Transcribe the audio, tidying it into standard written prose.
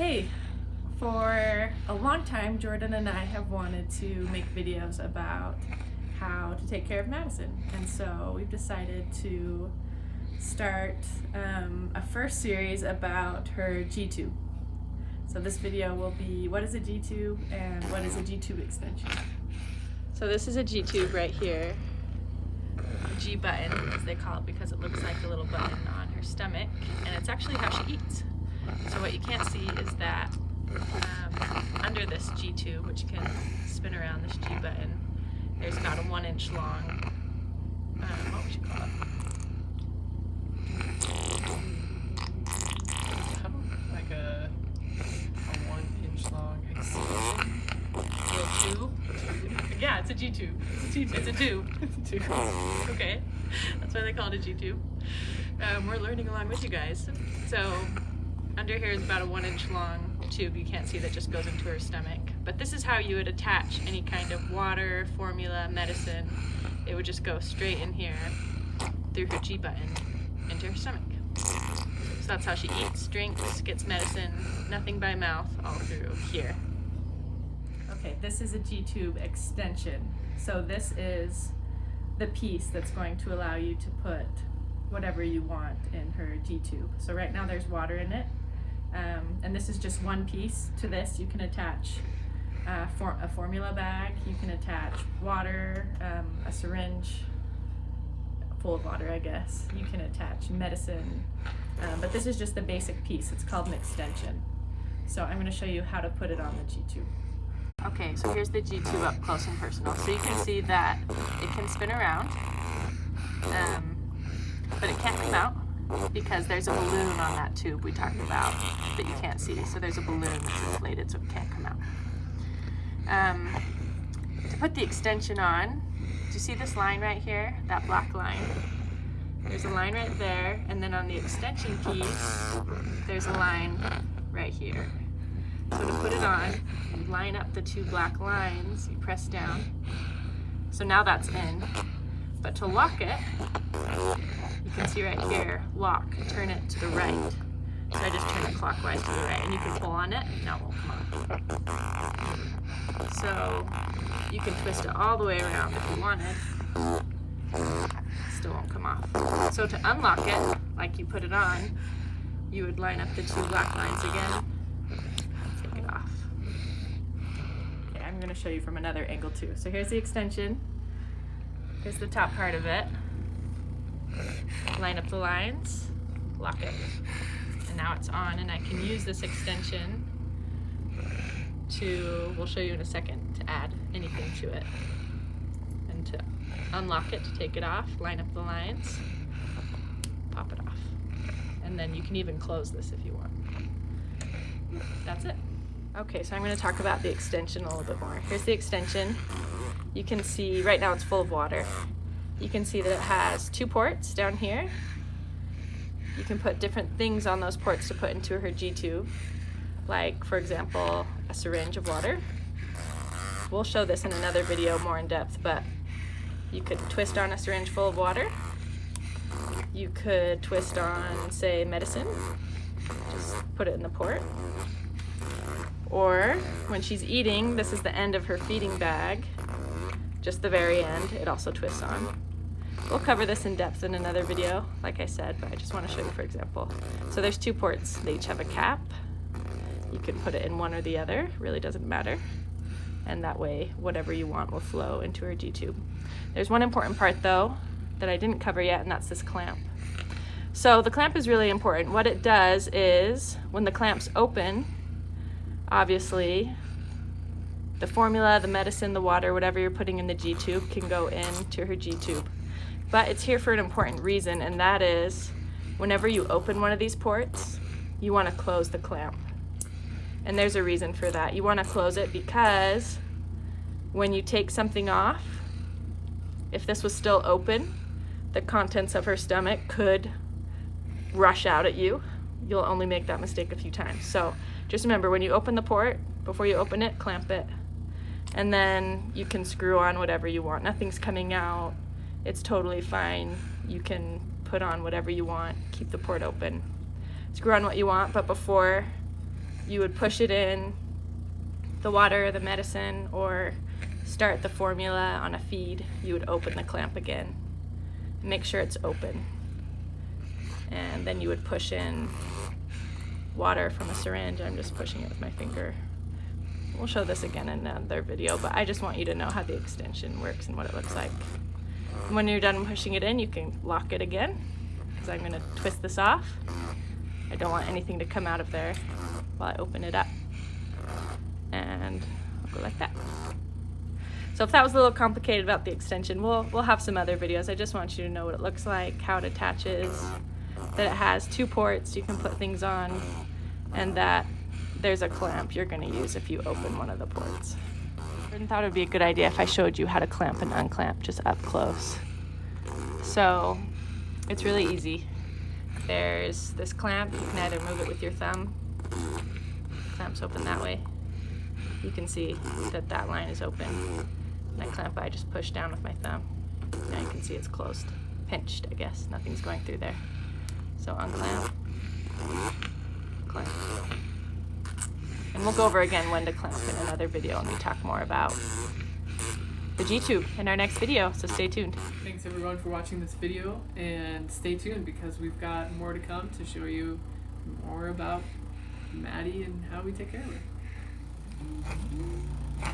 Hey, for a long time, Jordan and I have wanted to make videos about how to take care of Madison, and so we've decided to start a first series about her G-tube. So this video will be what is a G-tube and what is a G-tube extension. So this is a G-tube right here, a G-button as they call it because it looks like a little button on her stomach, and it's actually how she eats. So what you can't see is that under this G-tube, which can spin around this G-button, there's about a 1 inch long, what would you call it? Like a 1 inch long extension? Little tube? Yeah, it's a G-tube. It's a tube. It's a tube. Okay, that's why they call it a G-tube. We're learning along with you guys. So under here is about a 1 inch long tube you can't see that just goes into her stomach. But this is how you would attach any kind of water, formula, medicine. It would just go straight in here through her G-button into her stomach. So that's how she eats, drinks, gets medicine, nothing by mouth, all through here. Okay, this is a G-tube extension. So this is the piece that's going to allow you to put whatever you want in her G-tube. So right now there's water in it. And this is just one piece to this. You can attach a formula bag, you can attach water, a syringe full of water, I guess. You can attach medicine, but this is just the basic piece. It's called an extension. So I'm going to show you how to put it on the G-tube. Okay, so here's the G-tube up close and personal. So you can see that it can spin around, but it can't come out because there's a balloon on that tube we talked about that you can't see. So there's a balloon that's inflated so it can't come out. To put the extension on, do you see this line right here, that black line? There's a line right there, and then on the extension piece, there's a line right here. So to put it on, you line up the two black lines, you press down. So now that's in. But to lock it, you can see right here, lock, turn it to the right. So I just turn it clockwise to the right, and you can pull on it, now it won't come off. So you can twist it all the way around if you wanted. Still won't come off. So to unlock it, like you put it on, you would line up the two black lines again, take it off. Okay, I'm going to show you from another angle too. So here's the extension. Here's the top part of it. Line up the lines, lock it, and now it's on, and I can use this extension to, we'll show you in a second, to add anything to it. And to unlock it, to take it off, line up the lines, pop it off. And then you can even close this if you want. That's it. Okay, so I'm going to talk about the extension a little bit more. Here's the extension. You can see, right now it's full of water. You can see that it has 2 ports down here. You can put different things on those ports to put into her G-tube, like, for example, a syringe of water. We'll show this in another video more in depth, but you could twist on a syringe full of water. You could twist on, say, medicine. Just put it in the port. Or when she's eating, this is the end of her feeding bag, just the very end, it also twists on. We'll cover this in depth in another video, like I said, but I just want to show you for example. So there's 2 ports, they each have a cap. You can put it in one or the other, really doesn't matter. And that way, whatever you want will flow into her G-tube. There's one important part though, that I didn't cover yet, and that's this clamp. So the clamp is really important. What it does is, when the clamp's open, obviously, the formula, the medicine, the water, whatever you're putting in the G-tube can go into her G-tube. But it's here for an important reason, and that is whenever you open one of these ports, you want to close the clamp. And there's a reason for that. You want to close it because when you take something off, if this was still open, the contents of her stomach could rush out at you. You'll only make that mistake a few times. So just remember, when you open the port, before you open it, clamp it. And then you can screw on whatever you want. Nothing's coming out. It's totally fine. You can put on whatever you want. Keep the port open. Screw on what you want, but before you would push it in the water, the medicine, or start the formula on a feed, you would open the clamp again. Make sure it's open. And then you would push in water from a syringe. I'm just pushing it with my finger. We'll show this again in another video, but I just want you to know how the extension works and what it looks like. And when you're done pushing it in, you can lock it again, because I'm going to twist this off. I don't want anything to come out of there while I open it up. And I'll go like that. So if that was a little complicated about the extension, we'll have some other videos. I just want you to know what it looks like, how it attaches, that it has 2 ports you can put things on, and that there's a clamp you're going to use if you open one of the ports. I thought it would be a good idea if I showed you how to clamp and unclamp just up close. So it's really easy. There's this clamp. You can either move it with your thumb. Clamp's open that way. You can see that that line is open. And that clamp I just push down with my thumb. Now you can see it's closed. Pinched, I guess. Nothing's going through there. So unclamp, clamp. And we'll go over again when to clamp in another video, and we talk more about the G-tube in our next video, so stay tuned. Thanks everyone for watching this video, and stay tuned because we've got more to come to show you more about Maddie and how we take care of her.